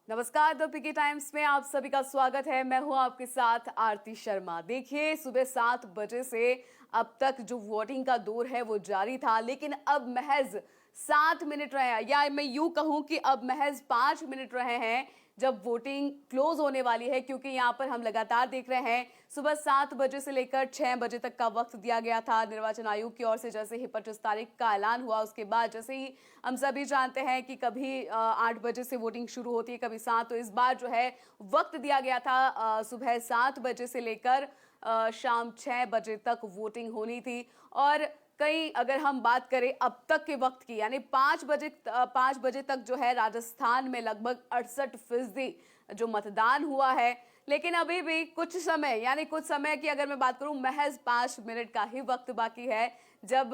नमस्कार, the picky times में आप सभी का स्वागत है। मैं हूं आपके साथ आरती शर्मा। देखिए, सुबह 7 बजे से अब तक जो वोटिंग का दौर है वो जारी था, लेकिन अब महज 7 मिनट रहे हैं, या मैं यूं कहूं कि अब महज 5 मिनट रहे हैं जब वोटिंग क्लोज होने वाली है। क्योंकि यहां पर हम लगातार देख रहे हैं, सुबह 7 बजे से लेकर 6 बजे तक का वक्त दिया गया था निर्वाचन आयोग की ओर से। जैसे ही 25 तारीख का ऐलान हुआ, उसके बाद जैसे ही हम सभी जानते हैं कि कभी 8 बजे से वोटिंग शुरू होती है, कभी 7, तो इस बार जो है वक्त दिया गया था सुबह 7 बजे से लेकर शाम 6 बजे तक वोटिंग होनी थी। और कई अगर हम बात करें अब तक के वक्त की, यानी 5 बजे तक जो है राजस्थान में लगभग 68% जो मतदान हुआ है। लेकिन अभी भी कुछ समय, यानी कुछ समय की अगर मैं बात करूं, महज 5 मिनट का ही वक्त बाकी है जब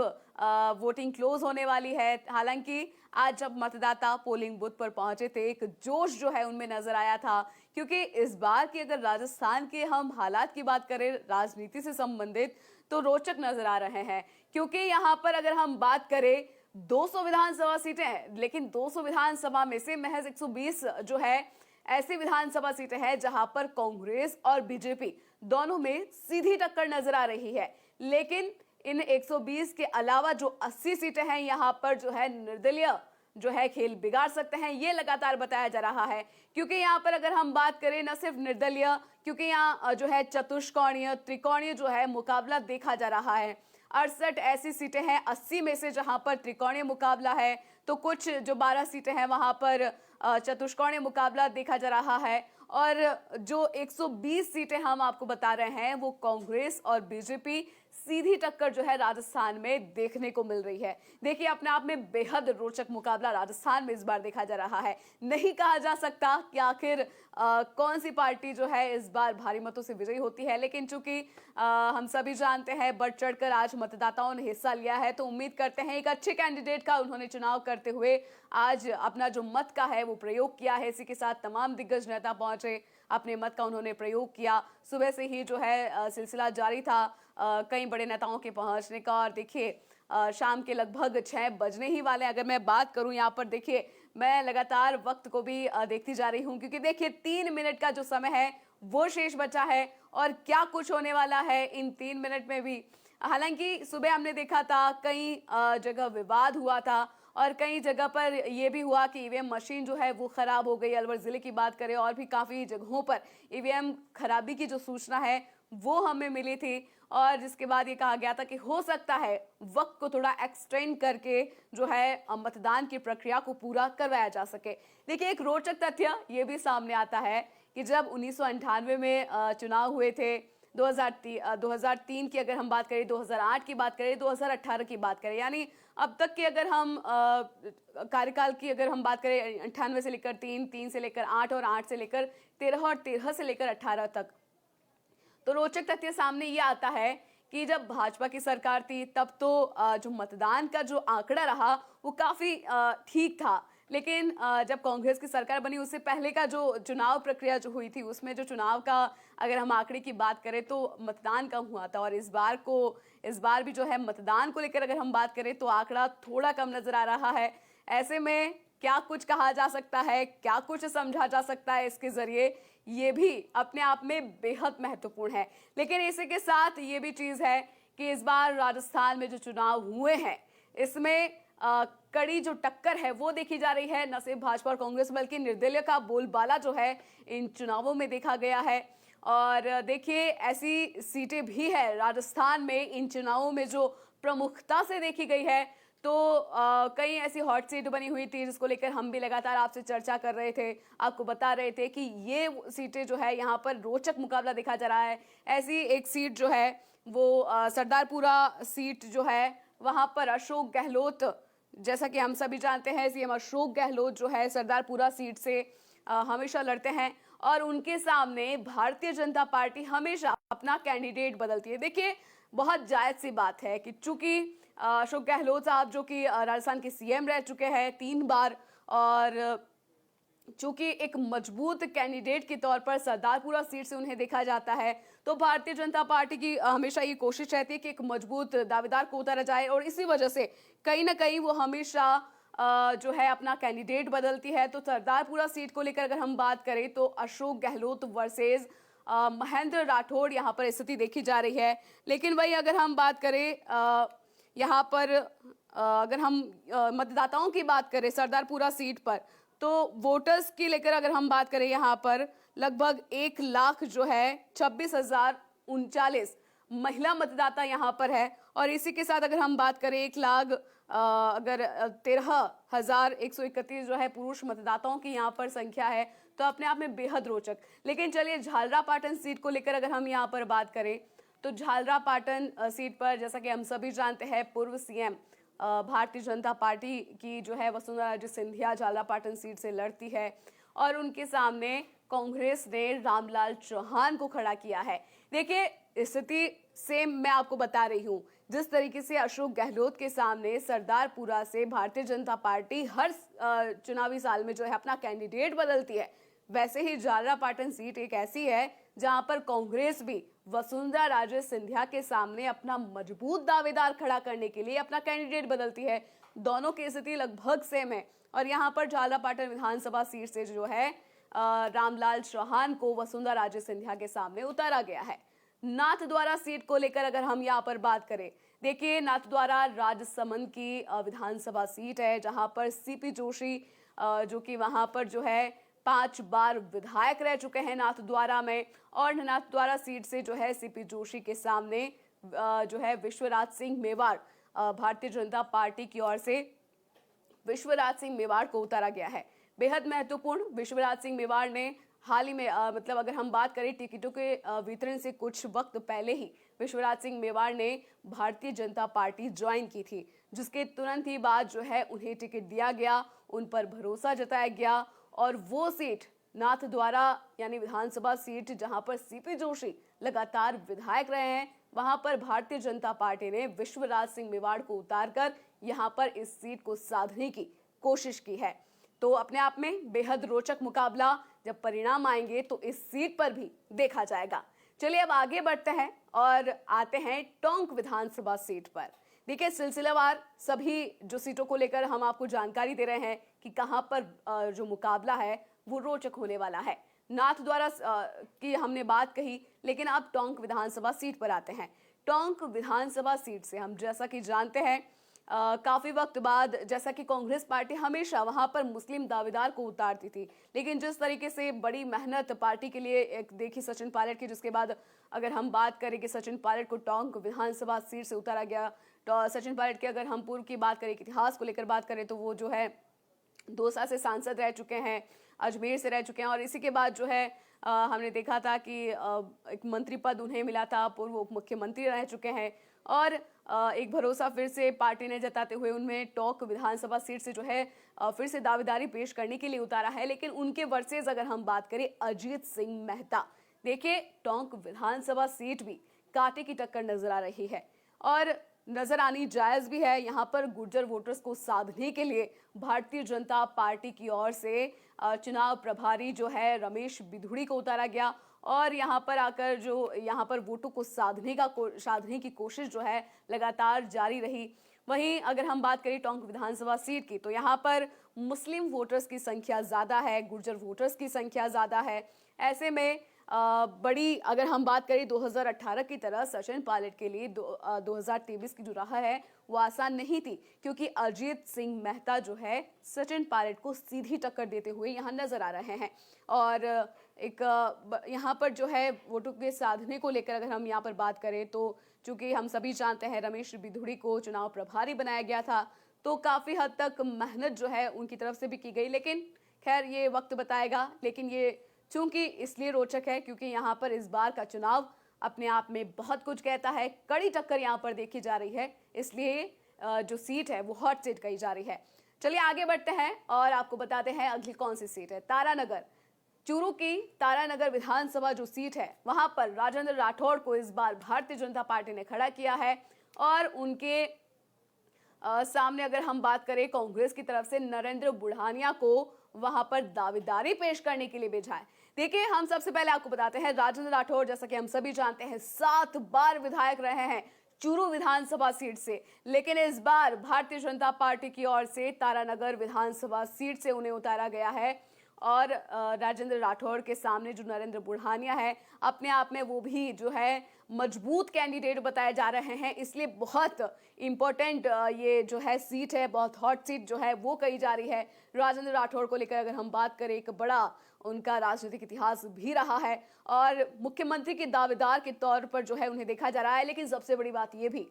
वोटिंग क्लोज होने वाली है। हालांकि आज जब मतदाता पोलिंग बूथ पर पहुंचे थे, एक जोश जो है उनमें नजर आया था। क्योंकि इस बार की अगर राजस्थान के हम हालात की बात करें राजनीति से संबंधित, तो रोचक नजर आ रहे हैं। क्योंकि यहाँ पर अगर हम बात करें, 200 विधानसभा सीटें हैं, लेकिन 200 विधानसभा में से महज 120 जो है ऐसी विधानसभा सीटें हैं जहां पर कांग्रेस और बीजेपी दोनों में सीधी टक्कर नजर आ रही है। लेकिन इन 120 के अलावा जो 80 सीटें हैं, यहां पर जो है निर्दलीय जो है खेल बिगाड़ सकते हैं, ये लगातार बताया जा रहा है। क्योंकि यहाँ पर अगर हम बात करें, न सिर्फ निर्दलीय, क्योंकि यहाँ जो है चतुष्कोणीय त्रिकोणीय जो है मुकाबला देखा जा रहा है। 68 ऐसी सीटें हैं 80 में से जहां पर त्रिकोणीय मुकाबला है, तो कुछ जो 12 सीटें हैं वहां पर चतुष्कोणीय मुकाबला देखा जा रहा है। और जो 120 सीटें हम आपको बता रहे हैं, वो कांग्रेस और बीजेपी सीधी टक्कर जो है राजस्थान में देखने को मिल रही है। देखिए, अपने आप में बेहद रोचक मुकाबला राजस्थान में इस बार देखा जा रहा है। नहीं कहा जा सकता कि आखिर कौन सी पार्टी जो है इस बार भारी मतों से विजयी होती है, लेकिन चूंकि हम सभी जानते हैं बढ़ चढ़कर आज मतदाताओं ने हिस्सा लिया है, तो उम्मीद करते हैं एक अच्छे कैंडिडेट का उन्होंने चुनाव करते हुए आज अपना जो मत का है वो प्रयोग किया है। इसी के साथ तमाम दिग्गज नेता पहुंचे, अपने मत का उन्होंने प्रयोग किया। सुबह से ही जो है सिलसिला जारी था कई बड़े नेताओं के पहुंचने का। और देखिए, शाम के लगभग 6 बजने ही वाले। अगर मैं बात करूं, यहाँ पर देखिए, मैं लगातार वक्त को भी देखती जा रही हूं, क्योंकि देखिए 3 मिनट का जो समय है वो शेष बचा है। और क्या कुछ होने वाला है इन 3 मिनट में भी। हालांकि सुबह हमने देखा था कई जगह विवाद हुआ था, और कई जगह पर यह भी हुआ कि ईवीएम मशीन जो है वो खराब हो गई। अलवर जिले की बात करें, और भी काफी जगहों पर ईवीएम खराबी की जो सूचना है वो हमें मिली थी। और जिसके बाद ये कहा गया था कि हो सकता है वक्त को थोड़ा एक्सटेंड करके जो है मतदान की प्रक्रिया को पूरा करवाया जा सके। देखिए, एक रोचक तथ्य ये भी सामने आता है कि जब 1998 में चुनाव हुए थे, 2003 की अगर हम बात करें, 2008 की बात करें, 2018 की बात करें, यानी अब तक की अगर हम कार्यकाल की अगर हम बात करें, 98 से लेकर 3, 3 से लेकर 8 और 8 से लेकर 13 और 13 से लेकर 18 तक, तो रोचक तथ्य सामने ये आता है कि जब भाजपा की सरकार थी तब तो जो मतदान का जो आंकड़ा रहा वो काफी ठीक था। लेकिन जब कांग्रेस की सरकार बनी, उससे पहले का जो चुनाव प्रक्रिया जो हुई थी, उसमें जो चुनाव का अगर हम आंकड़े की बात करें तो मतदान कम हुआ था। और इस बार भी जो है मतदान को लेकर अगर हम बात करें तो आंकड़ा थोड़ा कम नजर आ रहा है। ऐसे में क्या कुछ कहा जा सकता है, क्या कुछ समझा जा सकता है इसके जरिए, ये भी अपने आप में बेहद महत्वपूर्ण है। लेकिन इसी के साथ ये भी चीज है कि इस बार राजस्थान में जो चुनाव हुए हैं, इसमें कड़ी जो टक्कर है वो देखी जा रही है। न सिर्फ भाजपा और कांग्रेस, बल्कि निर्दलीय का बोलबाला जो है इन चुनावों में देखा गया है। और देखिए, ऐसी सीटें भी है राजस्थान में इन चुनावों में जो प्रमुखता से देखी गई है। तो कई ऐसी हॉट सीट बनी हुई थी जिसको लेकर हम भी लगातार आपसे चर्चा कर रहे थे, आपको बता रहे थे कि ये सीटें जो है यहाँ पर रोचक मुकाबला देखा जा रहा है। ऐसी एक सीट जो है वो सरदारपुरा सीट जो है, वहां पर अशोक गहलोत, जैसा कि हम सभी जानते हैं, सीएम अशोक गहलोत जो है सरदारपुरा सीट से हमेशा लड़ते हैं। और उनके सामने भारतीय जनता पार्टी हमेशा अपना कैंडिडेट बदलती है। देखिए, बहुत जायज सी बात है कि चूंकि अशोक गहलोत साहब जो कि राजस्थान के सीएम रह चुके हैं 3 बार, और चूंकि एक मजबूत कैंडिडेट के तौर पर सरदारपुरा सीट से उन्हें देखा जाता है, तो भारतीय जनता पार्टी की हमेशा ये कोशिश रहती है कि एक मजबूत दावेदार को उतारा जाए। और इसी वजह से कहीं ना कहीं वो हमेशा जो है अपना कैंडिडेट बदलती है। तो सरदारपुरा सीट को लेकर अगर हम बात करें तो अशोक गहलोत वर्सेस महेंद्र राठौड़ यहाँ पर स्थिति देखी जा रही है। लेकिन वही अगर हम बात करें यहाँ पर अगर हम मतदाताओं की बात करें सरदारपुरा सीट पर, तो वोटर्स की लेकर अगर हम बात करें यहाँ पर लगभग 1 लाख जो है 26,039 महिला मतदाता यहाँ पर है। और इसी के साथ अगर हम बात करें 1 लाख अगर 13,131 जो है पुरुष मतदाताओं की यहाँ पर संख्या है, तो अपने आप में बेहद रोचक। लेकिन चलिए झालरापाटन सीट को लेकर अगर हम यहाँ पर बात करें तो झालरापाटन सीट पर जैसा कि हम सभी जानते हैं पूर्व सीएम भारतीय जनता पार्टी की जो है वसुंधरा राजे सिंधिया झालरापाटन सीट से लड़ती है और उनके सामने कांग्रेस ने रामलाल चौहान को खड़ा किया है। देखिए स्थिति सेम मैं आपको बता रही हूँ, जिस तरीके से अशोक गहलोत के सामने सरदारपुरा से भारतीय जनता पार्टी हर चुनावी साल में जो है अपना कैंडिडेट बदलती है, वैसे ही झालरापाटन सीट एक ऐसी है जहां पर कांग्रेस भी वसुंधरा राजे सिंधिया के सामने अपना मजबूत दावेदार खड़ा करने के लिए अपना कैंडिडेट बदलती है। दोनों की स्थिति लगभग सेम है और यहां पर झालरापाटन विधानसभा सीट से जो है रामलाल चौहान को वसुंधरा राजे सिंधिया के सामने उतारा गया है। नाथद्वारा सीट को लेकर अगर हम यहाँ पर बात करें, देखिए नाथद्वारा राजसमंद की विधानसभा सीट है जहां पर सीपी जोशी जो कि वहां पर जो है 5 बार विधायक रह चुके हैं नाथद्वारा में। और नाथद्वारा सीट से जो है सीपी जोशी के सामने जो है विश्वराज सिंह मेवाड़ भारतीय जनता पार्टी की ओर से विश्वराज सिंह मेवाड़ को उतारा गया है। बेहद महत्वपूर्ण, विश्वराज सिंह मेवाड़ ने हाल ही में मतलब अगर हम बात करें टिकटों के वितरण से कुछ वक्त पहले ही विश्वराज सिंह मेवाड़ ने भारतीय जनता पार्टी ज्वाइन की थी, जिसके तुरंत ही बाद जो है उन्हें टिकट दिया गया, उन पर भरोसा जताया गया और वो सीट नाथद्वारा यानी विधानसभा सीट जहां पर सीपी जोशी लगातार विधायक रहे हैं, वहां पर भारतीय जनता पार्टी ने विश्वराज सिंह मेवाड़ को उतारकर यहां पर इस सीट को साधने की कोशिश की है। तो अपने आप में बेहद रोचक मुकाबला जब परिणाम आएंगे तो इस सीट पर भी देखा जाएगा। चलिए अब आगे बढ़ते हैं और आते हैं टोंक विधानसभा सीट पर। देखिए सिलसिलेवार सभी जो सीटों को लेकर हम आपको जानकारी दे रहे हैं कि कहां पर जो मुकाबला है वो रोचक होने वाला है। नाथद्वारा की हमने बात कही, लेकिन अब टोंक विधानसभा सीट पर आते हैं। टोंक विधानसभा सीट से हम जैसा कि जानते हैं काफी वक्त बाद जैसा कि कांग्रेस पार्टी हमेशा वहां पर मुस्लिम दावेदार को उतारती थी, लेकिन जिस तरीके से बड़ी मेहनत पार्टी के लिए एक देखी सचिन पायलट की, जिसके बाद अगर हम बात करें कि सचिन पायलट को टोंक विधानसभा सीट से उतारा गया, तो सचिन पायलट के अगर हम पूर्व की बात करें, इतिहास को लेकर बात करें, तो वो जो है दौसा से सांसद रह चुके हैं, अजमेर से रह चुके हैं और इसी के बाद जो है हमने देखा था कि एक मंत्री पद उन्हें मिला था, पूर्व उप मुख्यमंत्री रह चुके हैं और एक भरोसा फिर से पार्टी ने जताते हुए उनमें टोंक विधानसभा सीट से जो है फिर से दावेदारी पेश करने के लिए उतारा है। लेकिन उनके वर्सेज अगर हम बात करें अजीत सिंह मेहता, देखिए टोंक विधानसभा सीट भी कांटे की टक्कर नजर आ रही है और नजर आनी जायज भी है। यहाँ पर गुर्जर वोटर्स को साधने के लिए भारतीय जनता पार्टी की ओर से चुनाव प्रभारी जो है रमेश बिधुड़ी को उतारा गया और यहाँ पर आकर जो यहाँ पर वोटों को साधने की कोशिश जो है लगातार जारी रही। वहीं अगर हम बात करें टोंक विधानसभा सीट की, तो यहाँ पर मुस्लिम वोटर्स की संख्या ज़्यादा है, गुर्जर वोटर्स की संख्या ज़्यादा है। ऐसे में बड़ी अगर हम बात करें 2018 की तरह सचिन पायलट के लिए 2023 की जो राह है वो आसान नहीं थी, क्योंकि अजीत सिंह मेहता जो है सचिन पायलट को सीधी टक्कर देते हुए यहाँ नजर आ रहे हैं। और एक यहाँ पर जो है वोटों के साधने को लेकर अगर हम यहाँ पर बात करें, तो चूंकि हम सभी जानते हैं रमेश बिधुड़ी को चुनाव प्रभारी बनाया गया था, तो काफ़ी हद तक मेहनत जो है उनकी तरफ से भी की गई। लेकिन खैर ये वक्त बताएगा। लेकिन ये चूंकि इसलिए रोचक है क्योंकि यहाँ पर इस बार का चुनाव अपने आप में बहुत कुछ कहता है, कड़ी टक्कर यहाँ पर देखी जा रही है, इसलिए जो सीट है वो हॉट सीट कही जा रही है। चलिए आगे बढ़ते हैं और आपको बताते हैं अगली कौन सी सीट है। तारानगर, चूरू की तारानगर विधानसभा जो सीट है वहां पर राजेंद्र राठौड़ को इस बार भारतीय जनता पार्टी ने खड़ा किया है और उनके सामने अगर हम बात करें कांग्रेस की तरफ से नरेंद्र बुढ़ानिया को वहां पर दावेदारी पेश करने के लिए भेजा है। देखिए हम सबसे पहले आपको बताते हैं राजेंद्र राठौड़ जैसा कि हम सभी जानते हैं 7 बार विधायक रहे हैं, चूरू विधानसभा सीट से, लेकिन इस बार भारतीय जनता पार्टी की ओर से तारानगर विधानसभा सीट से उन्हें उतारा गया है। और राजेंद्र राठौड़ के सामने जो नरेंद्र बुढ़ानिया है, अपने आप में वो भी जो है मजबूत कैंडिडेट बताए जा रहे हैं, इसलिए बहुत इंपॉर्टेंट ये जो है सीट है, बहुत हॉट सीट जो है वो कही जा रही है। राजेंद्र राठौड़ को लेकर अगर हम बात करें, एक बड़ा उनका राजनीतिक इतिहास भी रहा है और मुख्यमंत्री के दावेदार के तौर पर जो है उन्हें देखा जा रहा है। लेकिन सबसे बड़ी बात ये भी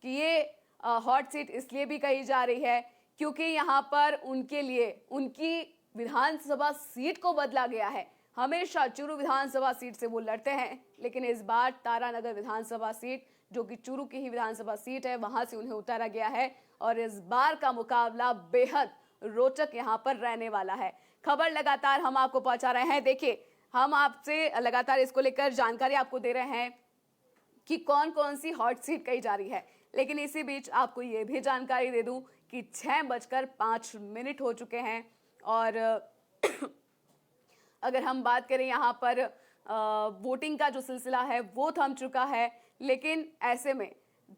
कि ये हॉट सीट इसलिए भी कही जा रही है क्योंकि यहाँ पर उनके लिए उनकी विधानसभा सीट को बदला गया है। हमेशा चूरू विधानसभा सीट से वो लड़ते हैं, लेकिन इस बार तारानगर विधानसभा सीट जो कि चूरू की ही विधानसभा सीट है, वहां से उन्हें उतारा गया है और इस बार का मुकाबला बेहद रोचक यहाँ पर रहने वाला है। खबर लगातार हम आपको पहुंचा रहे हैं। देखिए, हम आपसे लगातार इसको लेकर जानकारी आपको दे रहे हैं कि कौन कौन सी हॉट सीट कही जा रही है, लेकिन इसी बीच आपको ये भी जानकारी दे दूं कि 6:05 हो चुके हैं और अगर हम बात करें यहाँ पर वोटिंग का जो सिलसिला है वो थम चुका है। लेकिन ऐसे में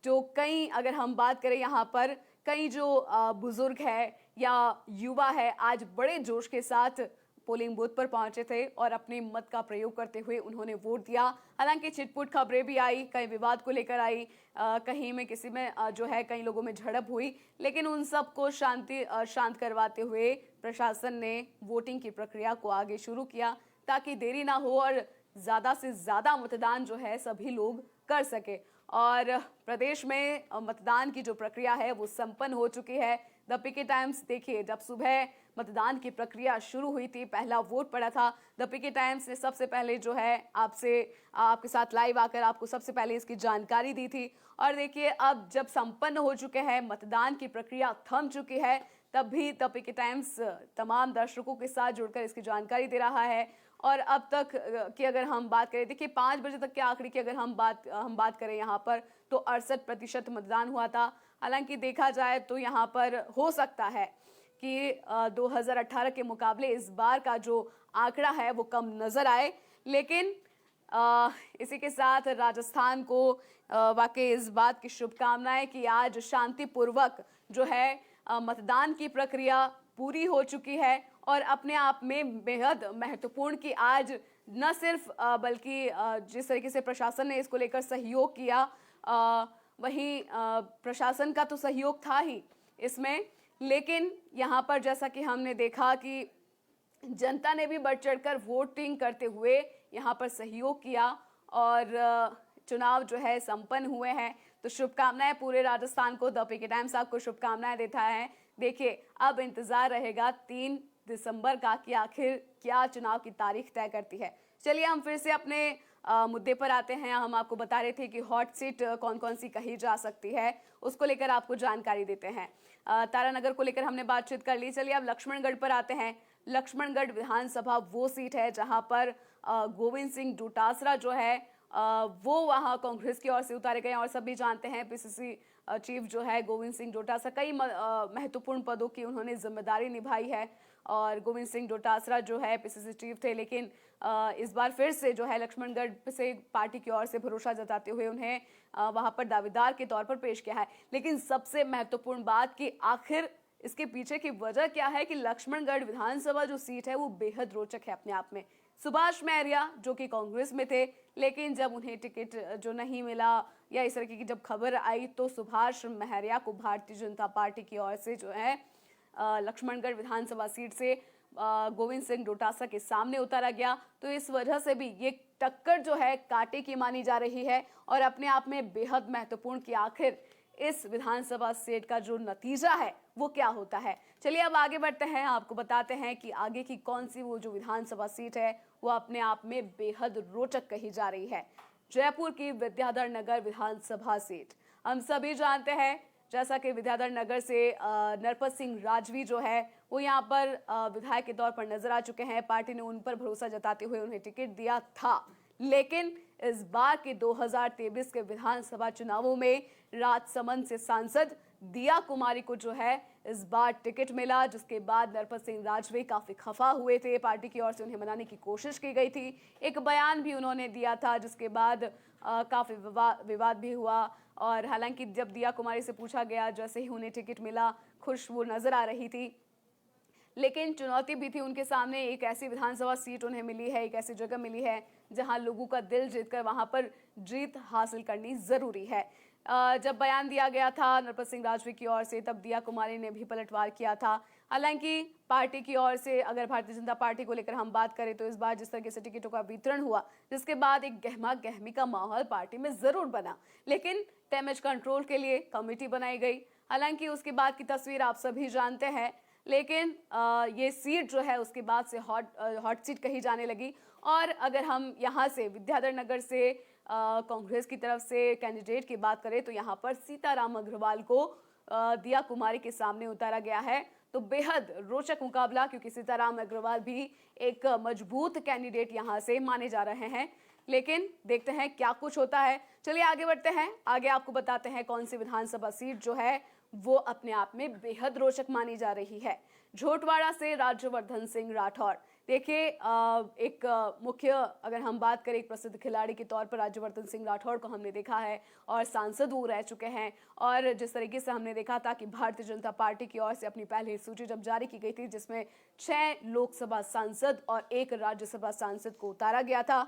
जो कई, अगर हम बात करें यहाँ पर कई जो बुजुर्ग है या युवा है, आज बड़े जोश के साथ पोलिंग बूथ पर पहुंचे थे और अपने मत का प्रयोग करते हुए उन्होंने वोट दिया। हालांकि छिटपुट खबरें भी आई, कई विवाद को लेकर आई, कहीं में किसी में जो है कई लोगों में झड़प हुई, लेकिन उन सब को शांत करवाते हुए प्रशासन ने वोटिंग की प्रक्रिया को आगे शुरू किया ताकि देरी ना हो और ज़्यादा से ज़्यादा मतदान जो है सभी लोग कर सके। और प्रदेश में मतदान की जो प्रक्रिया है वो संपन्न हो चुकी है। द पीके टाइम्स देखिए, जब सुबह मतदान की प्रक्रिया शुरू हुई थी, पहला वोट पड़ा था, द पीके टाइम्स ने सबसे पहले जो है आपके साथ लाइव आकर आपको सबसे पहले इसकी जानकारी दी थी। और देखिए, अब जब संपन्न हो चुके हैं, मतदान की प्रक्रिया थम चुकी है, तब भी द पीके टाइम्स तमाम दर्शकों के साथ जुड़कर इसकी जानकारी दे रहा है। और अब तक की अगर हम बात करें, देखिए 5 बजे तक के आंकड़े की अगर हम बात करें यहाँ पर, तो 68% मतदान हुआ था। हालांकि देखा जाए तो यहाँ पर हो सकता है कि 2018 के मुकाबले इस बार का जो आंकड़ा है वो कम नजर आए, लेकिन इसी के साथ राजस्थान को वाकई इस बात की शुभकामनाएं कि आज शांतिपूर्वक जो है मतदान की प्रक्रिया पूरी हो चुकी है और अपने आप में बेहद महत्वपूर्ण कि आज न सिर्फ बल्कि जिस तरीके से प्रशासन ने इसको लेकर सहयोग किया, वहीं प्रशासन का तो सहयोग था ही इसमें, लेकिन यहाँ पर जैसा कि हमने देखा कि जनता ने भी बढ़ चढ़कर वोटिंग करते हुए यहाँ पर सहयोग किया और चुनाव जो है संपन्न हुए हैं। तो शुभकामनाएं पूरे राजस्थान को, द पीके टाइम्स आपको शुभकामनाएं देता है। देखिए, अब इंतजार रहेगा 3 दिसंबर का कि आखिर क्या चुनाव की तारीख तय करती है। चलिए हम फिर से अपने मुद्दे पर आते हैं। हम आपको बता रहे थे कि हॉट सीट कौन कौन सी कही जा सकती है, उसको लेकर आपको जानकारी देते हैं। तारानगर को लेकर हमने बातचीत कर ली। चलिए अब लक्ष्मणगढ़ पर आते हैं। लक्ष्मणगढ़ विधानसभा वो सीट है जहां पर गोविंद सिंह डोटासरा जो है वो वहां कांग्रेस की ओर से उतारे गए और सभी जानते हैं पीसीसी चीफ जो है गोविंद सिंह डोटासरा, कई महत्वपूर्ण पदों की उन्होंने जिम्मेदारी निभाई है और गोविंद सिंह डोटासरा जो है पीसीसी चीफ थे, लेकिन इस बार फिर से जो है लक्ष्मणगढ़ से पार्टी की ओर से भरोसा जताते हुए उन्हें वहां पर दावेदार के तौर पर पेश किया है। लेकिन सबसे महत्वपूर्ण बात कि आखिर इसके पीछे की वजह क्या है कि लक्ष्मणगढ़ विधानसभा जो सीट है वो बेहद रोचक है अपने आप में। सुभाष महरिया जो कि कांग्रेस में थे, लेकिन जब उन्हें टिकट जो नहीं मिला या इस तरह की जब खबर आई तो सुभाष महरिया को भारतीय जनता पार्टी की ओर से जो है लक्ष्मणगढ़ विधानसभा सीट से गोविंद सिंह डोटासरा के सामने उतारा गया। तो इस वजह से भी ये टक्कर जो है कांटे की मानी जा रही है और अपने आप में बेहद महत्वपूर्ण कि आखिर इस विधानसभा सीट का जो नतीजा है वो क्या होता है। चलिए अब आगे बढ़ते हैं, आपको बताते हैं कि आगे की कौन सी वो जो विधानसभा सीट है वो अपने आप में बेहद रोचक कही जा रही है। जयपुर की विद्याधर नगर विधानसभा सीट हम सभी जानते हैं, जैसा कि विद्याधर नगर से नरपत सिंह राजवी जो है वो यहाँ पर विधायक के तौर पर नजर आ चुके हैं। पार्टी ने उन पर भरोसा जताते हुए उन्हें टिकट दिया था, लेकिन इस बार के 2023 के विधानसभा चुनावों में राजसमंद से सांसद दिया कुमारी को जो है इस बार टिकट मिला, जिसके बाद नरपत सिंह राजवी काफी खफा हुए थे। पार्टी की ओर से उन्हें मनाने की कोशिश की गई थी, एक बयान भी उन्होंने दिया था, जिसके बाद काफी विवाद भी हुआ और हालांकि जब दिया कुमारी से पूछा गया, जैसे ही उन्हें टिकट मिला खुश वो नजर आ रही थी, लेकिन चुनौती भी थी उनके सामने। एक ऐसी विधानसभा सीट उन्हें मिली है, एक ऐसी जगह मिली है जहां लोगों का दिल जीतकर वहां पर जीत हासिल करनी जरूरी है। जब बयान दिया गया था नरपत सिंह राजवी की ओर से, तब दिया कुमारी ने भी पलटवार किया था। हालांकि पार्टी की ओर से अगर भारतीय जनता पार्टी को लेकर हम बात करें तो इस बार जिस तरीके से टिकटों का वितरण हुआ, जिसके बाद एक गहमा गहमी का माहौल पार्टी में जरूर बना, लेकिन डैमेज कंट्रोल के लिए कमेटी बनाई गई। हालांकि उसके बाद की तस्वीर आप सभी जानते हैं, लेकिन ये सीट जो है उसके बाद से हॉट सीट कही जाने लगी। और अगर हम यहाँ से विद्याधर नगर से कांग्रेस की तरफ से कैंडिडेट की बात करें तो यहाँ पर सीताराम अग्रवाल को दिया कुमारी के सामने उतारा गया है। तो बेहद रोचक मुकाबला, क्योंकि सीताराम अग्रवाल भी एक मजबूत कैंडिडेट यहाँ से माने जा रहे हैं। लेकिन देखते हैं क्या कुछ होता है। चलिए आगे बढ़ते हैं, आगे आपको बताते हैं कौन सी विधानसभा सीट जो है वो अपने आप में बेहद रोचक मानी जा रही है। झोटवाड़ा से राज्यवर्धन सिंह राठौड़। देखिए एक मुख्य, अगर हम बात करें एक प्रसिद्ध खिलाड़ी के तौर पर राज्यवर्धन सिंह राठौड़ को हमने देखा है और सांसद वो रह चुके हैं। और जिस तरीके से हमने देखा था कि भारतीय जनता पार्टी की ओर से अपनी पहली सूची जब जारी की गई थी, जिसमें 6 लोकसभा सांसद और 1 राज्यसभा सांसद को उतारा गया था,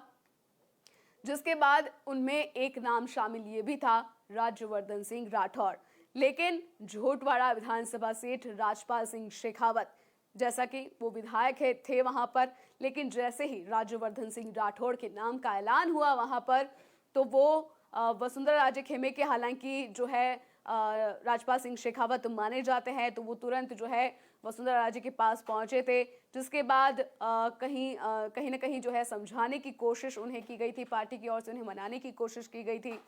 जिसके बाद उनमें एक नाम शामिल ये भी था राज्यवर्धन सिंह राठौड़। लेकिन झोटवाड़ा विधानसभा सीट राजपाल सिंह शेखावत, जैसा कि वो विधायक थे वहां पर, लेकिन जैसे ही राज्यवर्धन सिंह राठौड़ के नाम का ऐलान हुआ वहां पर, तो वो वसुंधरा राजे खेमे के, हालांकि जो है राजपाल सिंह शेखावत माने जाते हैं, तो वो तुरंत जो है वसुंधरा राजे के पास पहुंचे थे, जिसके बाद कहीं ना कहीं जो है समझाने की कोशिश उन्हें की गई थी, पार्टी की ओर से उन्हें मनाने की कोशिश की गई थी।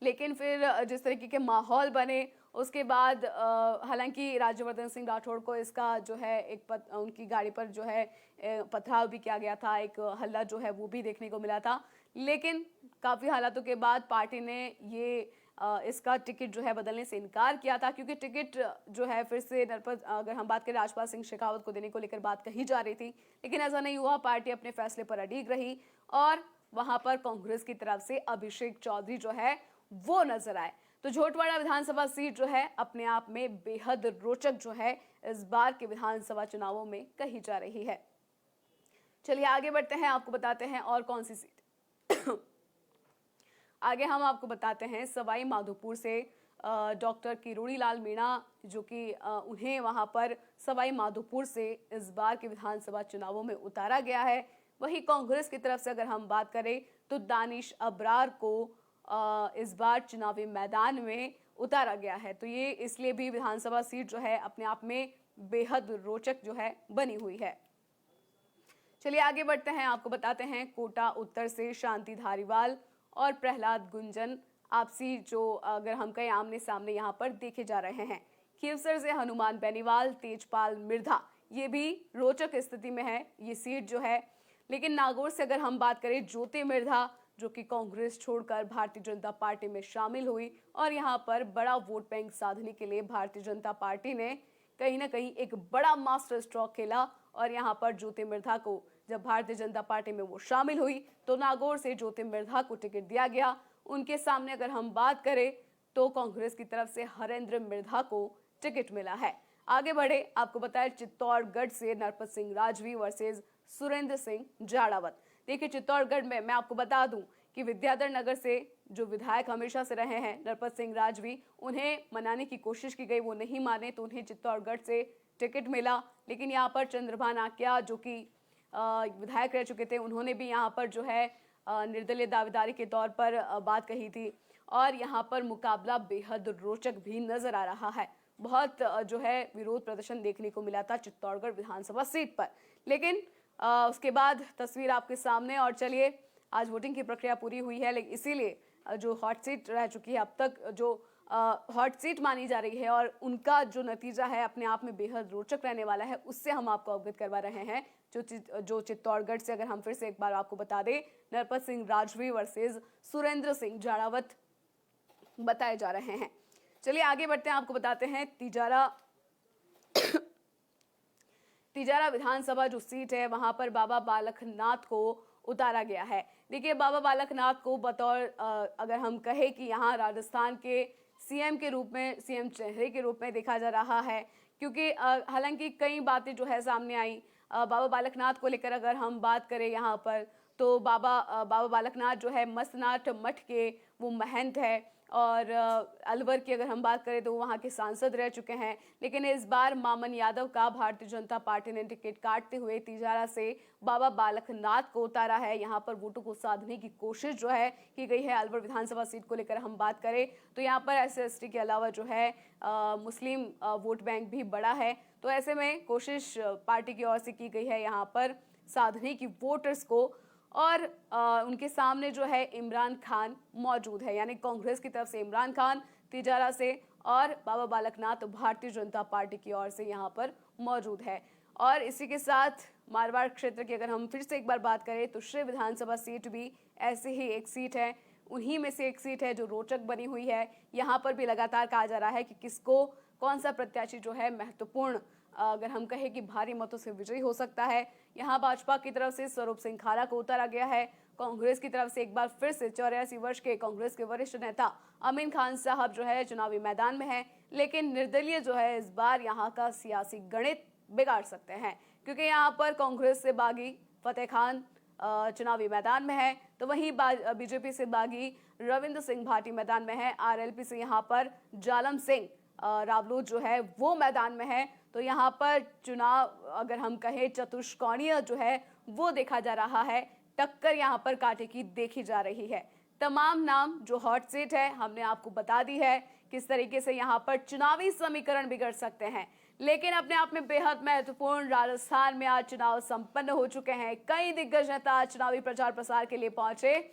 लेकिन फिर जिस तरीके के माहौल बने उसके बाद हालांकि राज्यवर्धन सिंह राठौड़ को इसका जो है उनकी गाड़ी पर जो है पथराव भी किया गया था, एक हल्ला जो है वो भी देखने को मिला था। लेकिन काफ़ी हालातों के बाद पार्टी ने ये इसका टिकट जो है बदलने से इनकार किया था, क्योंकि टिकट जो है फिर से नरपत, अगर हम बात करें राजपाल सिंह शेखावत को देने को लेकर बात कही जा रही थी, लेकिन ऐसा नहीं हुआ। पार्टी अपने फैसले पर अडिग रही और वहां पर कांग्रेस की तरफ से अभिषेक चौधरी जो है वो नजर आए। तो झोटवाड़ा विधानसभा सीट जो है अपने आप में बेहद रोचक जो है इस बार के विधानसभा चुनावों में कही जा रही है। चलिए आगे बढ़ते हैं, आपको बताते हैं और कौन सी सीट। आगे हम आपको बताते हैं सवाई माधोपुर से डॉक्टर किरोड़ी लाल मीणा, जो कि उन्हें वहां पर सवाई माधोपुर से इस बार के विधानसभा चुनावों में उतारा गया है। वहीं कांग्रेस की तरफ से अगर हम बात करें तो दानिश अबरार को इस बार चुनावी मैदान में उतारा गया है। तो ये इसलिए भी विधानसभा सीट जो है अपने आप में बेहद रोचक जो है बनी हुई है। चलिए आगे बढ़ते हैं, आपको बताते हैं कोटा उत्तर से शांति धारीवाल और प्रहलाद गुंजन आपसी जो अगर हम कहें आमने सामने यहाँ पर देखे जा रहे हैं। खीवसर से हनुमान बेनीवाल, तेजपाल मिर्धा, ये भी रोचक स्थिति में है ये सीट जो है। लेकिन नागौर से अगर हम बात करें ज्योति मिर्धा, जो कि कांग्रेस छोड़कर भारतीय जनता पार्टी में शामिल हुई और यहाँ पर बड़ा वोट बैंक साधने के लिए भारतीय जनता पार्टी ने कहीं ना कहीं एक बड़ा मास्टर स्ट्रोक खेला और यहाँ पर ज्योति मिर्धा को जब भारतीय जनता पार्टी में वो शामिल हुई तो नागौर से ज्योति मिर्धा को टिकट दिया गया। उनके सामने अगर हम बात करें तो कांग्रेस की तरफ से हरेंद्र मिर्धा को टिकट मिला है। आगे बढ़े, आपको बताया चित्तौड़गढ़ से नरपत सिंह राजवी वर्सेज सुरेंद्र सिंह जाड़ावत। देखिए चित्तौड़गढ़ में मैं आपको बता दूं कि विद्याधर नगर से जो विधायक हमेशा से रहे हैं नरपत सिंह राजवी, उन्हें मनाने की कोशिश की गई, वो नहीं माने तो उन्हें चित्तौड़गढ़ से टिकट मिला। लेकिन यहाँ पर चंद्रभान आक्या जो कि विधायक रह चुके थे, उन्होंने भी यहाँ पर जो है निर्दलीय दावेदारी के तौर पर बात कही थी और यहाँ पर मुकाबला बेहद रोचक भी नजर आ रहा है। बहुत जो है विरोध प्रदर्शन देखने को मिला था चित्तौड़गढ़ विधानसभा सीट पर, लेकिन उसके बाद तस्वीर आपके सामने। और चलिए आज वोटिंग की प्रक्रिया पूरी हुई है, लेकिन इसीलिए जो हॉट सीट रह चुकी है अब तक, जो हॉट सीट मानी जा रही है और उनका जो नतीजा है अपने आप में बेहद रोचक रहने वाला है, उससे हम आपको अवगत करवा रहे हैं। जो चित्तौड़गढ़ से अगर हम फिर से एक बार आपको बता दें, नरपत सिंह राजवी वर्सेज सुरेंद्र सिंह जाड़ावत बताए जा रहे हैं। चलिए आगे बढ़ते हैं, आपको बताते हैं तिजारा विधानसभा जो सीट है वहां पर बाबा बालकनाथ को उतारा गया है। देखिए, बाबा बालकनाथ को बतौर अगर हम कहें कि यहाँ राजस्थान के सीएम के रूप में, सीएम चेहरे के रूप में देखा जा रहा है, क्योंकि हालांकि कई बातें जो है सामने आई बाबा बालकनाथ को लेकर। अगर हम बात करें यहाँ पर तो बाबा बालकनाथ जो है मस्तनाथ मठ के वो महंत है, और अलवर की अगर हम बात करें तो वहाँ के सांसद रह चुके हैं। लेकिन इस बार मामन यादव का भारतीय जनता पार्टी ने टिकट काटते हुए तिजारा से बाबा बालकनाथ को उतारा है। यहाँ पर वोटों को साधने की कोशिश जो है की गई है। अलवर विधानसभा सीट को लेकर हम बात करें तो यहाँ पर SC/ST के अलावा जो है मुस्लिम वोट बैंक भी बड़ा है। तो ऐसे में कोशिश पार्टी की ओर से की गई है यहाँ पर साधने की वोटर्स को, और उनके सामने जो है इमरान खान मौजूद है, यानी कांग्रेस की तरफ से इमरान खान तिजारा से, और बाबा बालकनाथ भारतीय जनता पार्टी की ओर से यहाँ पर मौजूद है। और इसी के साथ मारवाड़ क्षेत्र की अगर हम फिर से एक बार बात करें तो श्री विधानसभा सीट भी ऐसे ही एक सीट है, उन्हीं में से एक सीट है जो रोचक बनी हुई है। यहाँ पर भी लगातार कहा जा रहा है कि किसको कौन सा प्रत्याशी जो है महत्वपूर्ण, अगर हम कहें कि भारी मतों से विजयी हो सकता है। यहाँ भाजपा की तरफ से स्वरूप सिंह खारा को उतारा गया है। कांग्रेस की तरफ से एक बार फिर से 84 वर्ष के कांग्रेस के वरिष्ठ नेता अमीन खान साहब जो है चुनावी मैदान में है। लेकिन निर्दलीय जो है इस बार यहाँ का सियासी गणित बिगाड़ सकते हैं, क्योंकि यहाँ पर कांग्रेस से बागी फतेह खान चुनावी मैदान में है, तो वहीं बीजेपी से बागी रविंद्र सिंह भाटी मैदान में है। RLP से यहाँ पर जालम सिंह रावलोद जो है वो मैदान में है। तो यहाँ पर चुनाव अगर हम कहें चतुष्कोणीय जो है वो देखा जा रहा है, टक्कर यहाँ पर कांटे की देखी जा रही है। तमाम नाम जो हॉट सीट है हमने आपको बता दी है, किस तरीके से यहाँ पर चुनावी समीकरण बिगड़ सकते हैं। लेकिन अपने आप में बेहद महत्वपूर्ण राजस्थान में आज चुनाव संपन्न हो चुके हैं। कई दिग्गज नेता चुनावी प्रचार प्रसार के लिए पहुंचे,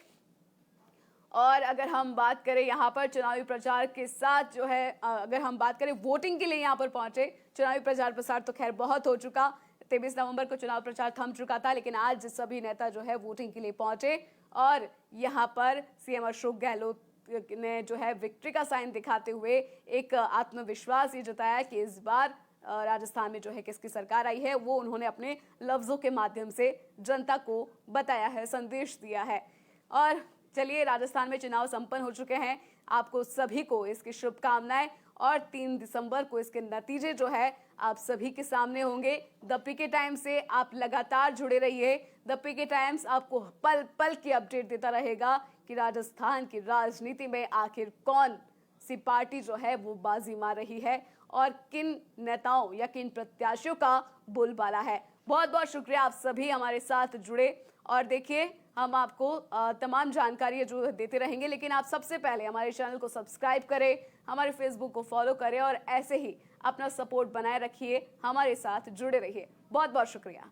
और अगर हम बात करें यहाँ पर चुनावी प्रचार के साथ जो है अगर हम बात करें वोटिंग के लिए यहाँ पर पहुंचे, चुनावी प्रचार प्रसार तो खैर बहुत हो चुका, 23 नवंबर को चुनाव प्रचार थम चुका था, लेकिन आज सभी नेता जो है वोटिंग के लिए पहुंचे, और यहाँ पर CM अशोक गहलोत ने जो है विक्ट्री का साइन दिखाते हुए एक आत्मविश्वास ये जताया कि इस बार राजस्थान में जो है किसकी सरकार आई है, वो उन्होंने अपने लफ्जों के माध्यम से जनता को बताया है, संदेश दिया है। और चलिए, राजस्थान में चुनाव संपन्न हो चुके हैं, आपको सभी को इसकी शुभकामनाएं, और 3 दिसंबर को इसके नतीजे जो है आप सभी के सामने होंगे। द PK टाइम्स से आप लगातार जुड़े रहिए। द PK टाइम्स आपको पल पल की अपडेट देता रहेगा कि राजस्थान की राजनीति में आखिर कौन सी पार्टी जो है वो बाजी मार रही है, और किन नेताओं या किन प्रत्याशियों का बोलबाला है। बहुत बहुत शुक्रिया, आप सभी हमारे साथ जुड़े, और देखिए हम आपको तमाम जानकारी जो देते रहेंगे, लेकिन आप सबसे पहले हमारे चैनल को सब्सक्राइब करें, हमारे फेसबुक को फॉलो करें, और ऐसे ही अपना सपोर्ट बनाए रखिए, हमारे साथ जुड़े रहिए। बहुत बहुत शुक्रिया।